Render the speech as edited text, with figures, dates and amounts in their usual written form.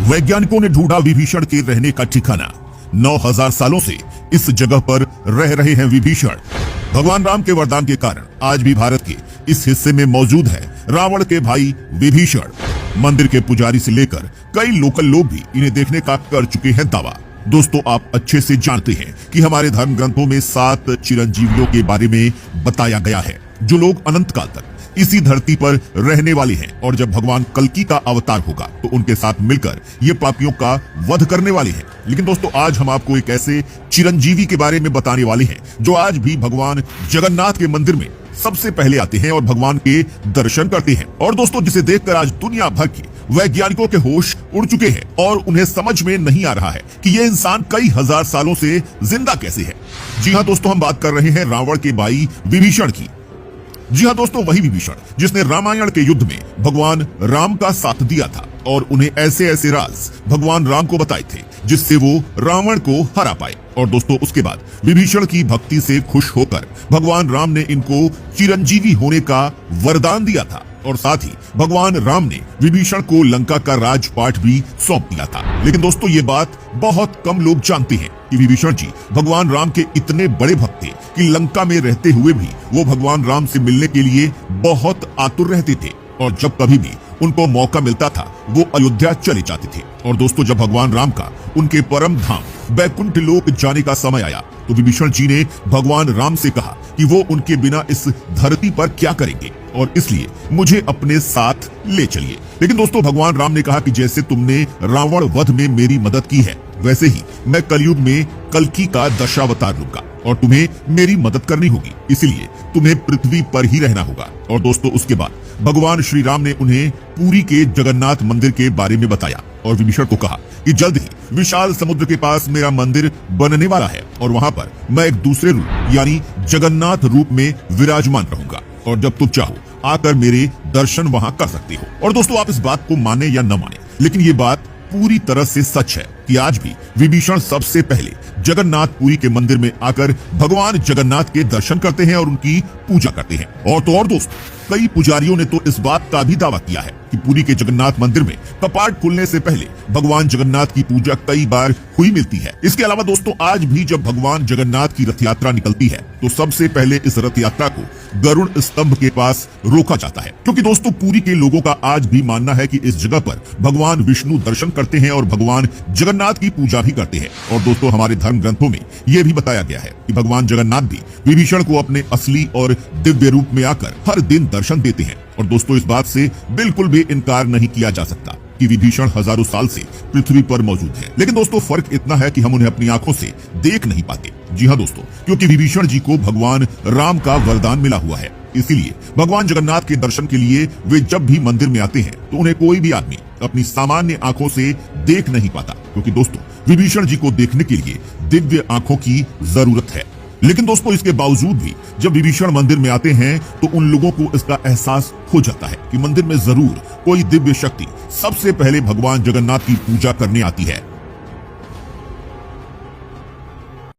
वैज्ञानिकों ने ढूंढा विभीषण के रहने का ठिकाना। 9000 सालों से इस जगह पर रह रहे हैं विभीषण। भगवान राम के वरदान के कारण आज भी भारत के इस हिस्से में मौजूद है रावण के भाई विभीषण। मंदिर के पुजारी से लेकर कई लोकल लोग भी इन्हें देखने का कर चुके हैं दावा। दोस्तों, आप अच्छे से जानते हैं कि हमारे धर्म ग्रंथों में 7 चिरंजीवियों के बारे में बताया गया है, जो लोग अनंत काल तक इसी धरती पर रहने वाले हैं। और जब भगवान कल्कि का अवतार होगा तो उनके साथ मिलकर ये पापियों का वध करने वाले हैं। लेकिन दोस्तों, आज हम आपको एक ऐसे चिरंजीवी के बारे में बताने वाले हैं जो आज भी भगवान जगन्नाथ के मंदिर में सबसे पहले आते हैं और भगवान के दर्शन करते हैं। और दोस्तों, जिसे देखकर आज दुनिया भर के वैज्ञानिकों के होश उड़ चुके हैं और उन्हें समझ में नहीं आ रहा है कि ये इंसान कई हजार सालों से जिंदा कैसे है। जी हाँ दोस्तों, हम बात कर रहे हैं रावण के भाई विभीषण की। जी हाँ दोस्तों, वही विभीषण जिसने रामायण के युद्ध में भगवान राम का साथ दिया था और उन्हें ऐसे ऐसे राज भगवान राम को बताए थे जिससे वो रावण को हरा पाए। और दोस्तों, उसके बाद विभीषण की भक्ति से खुश होकर भगवान राम ने इनको चिरंजीवी होने का वरदान दिया था। और साथ ही भगवान राम ने विभीषण को लंका का राजपाट भी सौंप दिया था। लेकिन दोस्तों, ये बात बहुत कम लोग जानते हैं कि विभीषण जी भगवान राम के इतने बड़े भक्त थे कि लंका में रहते हुए भी वो भगवान राम से मिलने के लिए बहुत आतुर रहते थे। और जब कभी भी उनको मौका मिलता था वो अयोध्या चले जाते थे। और दोस्तों, जब भगवान राम का उनके परम धाम बैकुंठ लोक जाने का समय आया तो विभीषण जी ने भगवान राम से कहा कि वो उनके बिना इस धरती पर क्या करेंगे और इसलिए मुझे अपने साथ ले चलिए। लेकिन दोस्तों, भगवान राम ने कहा कि जैसे तुमने रावण वध में मेरी मदद की है, वैसे ही मैं कलयुग में कल्कि का दशावतार लूंगा और तुम्हें मेरी मदद करनी होगी, इसलिए तुम्हें पृथ्वी पर ही रहना होगा। और दोस्तों, उसके बाद भगवान श्री राम ने उन्हें पुरी के जगन्नाथ मंदिर के बारे में बताया और विभीषण को कहा कि जल्द ही विशाल समुद्र के पास मेरा मंदिर बनने वाला है और वहां पर मैं एक दूसरे रूप यानी जगन्नाथ रूप में विराजमान रहूंगा और जब तुम चाहो आकर मेरे दर्शन वहां कर सकते हो। और दोस्तों, आप इस बात को माने या न माने, लेकिन ये बात पूरी तरह से सच है कि आज भी विभीषण सबसे पहले जगन्नाथपुरी के मंदिर में आकर भगवान जगन्नाथ के दर्शन करते हैं और उनकी पूजा करते हैं। और तो और दोस्तों, कई पुजारियों ने तो इस बात का भी दावा किया है कि पुरी के जगन्नाथ मंदिर में कपाट खुलने से पहले भगवान जगन्नाथ की पूजा कई बार हुई मिलती है। इसके अलावा दोस्तों, आज भी जब भगवान जगन्नाथ की रथ यात्रा निकलती है तो सबसे पहले इस रथ यात्रा को गरुड़ स्तंभ के पास रोका जाता है, क्योंकि दोस्तों पुरी के लोगों का आज भी मानना है कि इस जगह पर भगवान विष्णु दर्शन करते हैं और भगवान जगन्नाथ की पूजा भी करते हैं। और दोस्तों, हमारे धर्म ग्रंथों में यह भी बताया गया है कि भगवान जगन्नाथ भी विभीषण को अपने असली और दिव्य रूप में आकर हर दिन दर्शन देते हैं। और दोस्तों, इस बात से बिल्कुल भी इनकार नहीं किया जा सकता कि विभीषण हजारों साल से पृथ्वी पर मौजूद है। लेकिन दोस्तों, फर्क इतना है कि हम उन्हें अपनी आंखों से देख नहीं पाते। जी हाँ दोस्तों, क्योंकि विभीषण जी को भगवान राम का वरदान मिला हुआ है, इसीलिए भगवान जगन्नाथ के दर्शन के लिए वे जब भी मंदिर में आते हैं तो उन्हें कोई भी आदमी अपनी सामान्य आंखों से देख नहीं पाता, क्योंकि दोस्तों विभीषण जी को देखने के लिए दिव्य आंखों की जरूरत है। लेकिन दोस्तों, इसके बावजूद भी जब विभीषण मंदिर में आते हैं तो उन लोगों को इसका एहसास हो जाता है कि मंदिर में जरूर कोई दिव्य शक्ति सबसे पहले भगवान जगन्नाथ की पूजा करने आती है।